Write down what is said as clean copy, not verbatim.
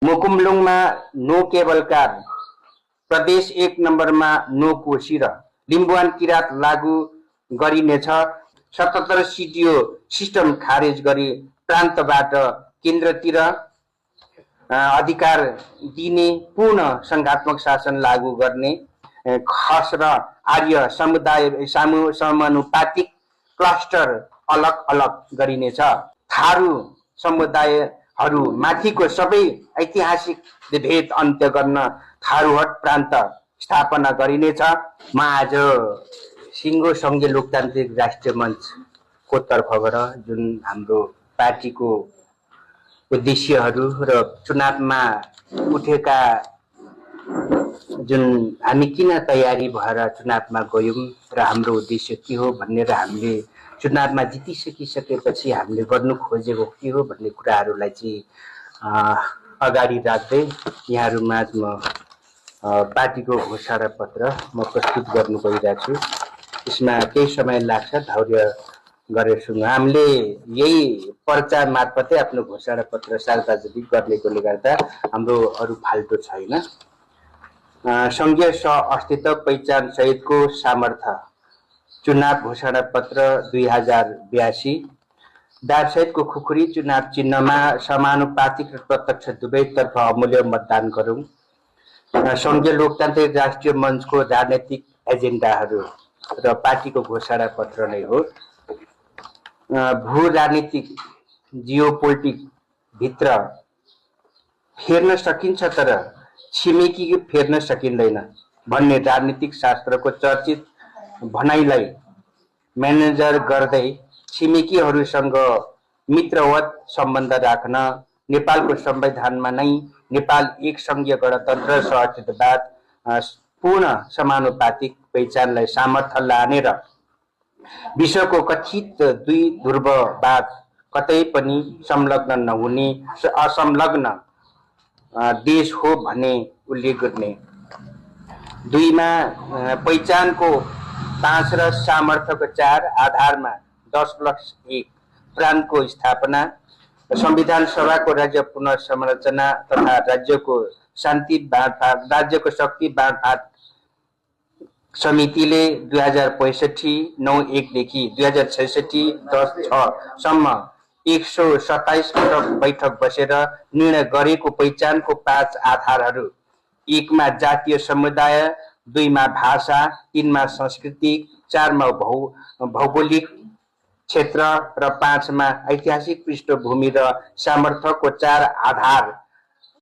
मुकुमलुङमा no cable car, प्रदेश 1 नम्बरमा no Koshi र लिम्बुवान किरात लागू गरिनेछ। 77 सिटिओ सिस्टम खारेज गरी प्रान्तबाट केन्द्रतिर अधिकार दिने, पूर्ण संघात्मक शासन लागू गर्ने, खस र आर्य समुदाय समानुपातिक क्लस्टर अलग अलग गरिनेछ। थारू समुदायहरू माथिको सबै ऐतिहासिक भेद अन्त्य गर्न थारूहट प्रान्त स्थापना गरिनेछ। म आज सिङ्गो सङ्घीय लोकतान्त्रिक राष्ट्रिय मञ्चको तर्फबाट जुन हाम्रो पार्टीको उद्देश्यहरू र चुनावमा उठेका जुन हामी किन तयारी भएर चुनावमा गयौँ र हाम्रो उद्देश्य के हो भन्ने र हामीले चुनावमा जितिसकिसकेपछि हामीले गर्नु खोजेको के हो भन्ने कुराहरूलाई चाहिँ अगाडि राख्दै यहाँहरूमाझ म पार्टीको घोषणा पत्र म प्रस्तुत गर्नु गइरहेको छु। यसमा केही समय लाग्छ, धैर्य गरेर सुन्नु। हामीले यही पर्चा मार्फतै आफ्नो घोषणा पत्र सार्वजनिक गर्नेकोले गर्दा हाम्रो अरू फाल्टो छैन। सङ्घीय अस्तित्व पहिचान सहितको सामर्थ्य चुनाव घोषणा पत्र 2082। दारसहितको खुकुरी चुनाव चिन्हमा समानुपातिक र प्रत्यक्ष दुवैतर्फ अमूल्य मतदान गरौँ। सङ्घीय लोकतान्त्रिक राष्ट्रिय मञ्चको राजनैतिक एजेन्डाहरू र पार्टीको घोषणा पत्र नै हो। भू राजनीतिक जियोपोलिटिक भित्र फेर्न सकिन्छ तर छिमेकी फेर्न सकिँदैन भन्ने राजनीतिक शास्त्रको चर्चित भनाइलाई म्यानेजर गर्दै छिमेकीहरूसँग मित्रवत सम्बन्ध राख्न, नेपालको संविधानमा नै नेपाल एक सङ्घीय गणतन्त्र सहअस्तित्ववाद पूर्ण समानुपातिक पहिचानलाई सामर्थ्य लाने र विश्वको कथित दुई ध्रुववाद कतै पनि संलग्न नहुने असंलग्न देश हो भन्ने उल्लेख गर्ने। दुईमा पहिचानको 5 र सामर्थ्यको 4 आधारमा 10+1 प्रान्तको स्थापना, संविधान सभाको राज्य पुनर्संरचना तथा राज्यको राज्यको शक्ति बाँडफाँड समितिले 2065-9-1 देखि 2066-10-6 सम्म 127 बैठक बसेर निर्णय गरेको पहिचानको 5 आधारहरू: 1 मा जातीय समुदाय, 2 मा भाषा, 3 मा संस्कृति, 4 मा भौगोलिक क्षेत्र र 5 मा ऐतिहासिक पृष्ठभूमि र सामर्थ्यको 4 आधार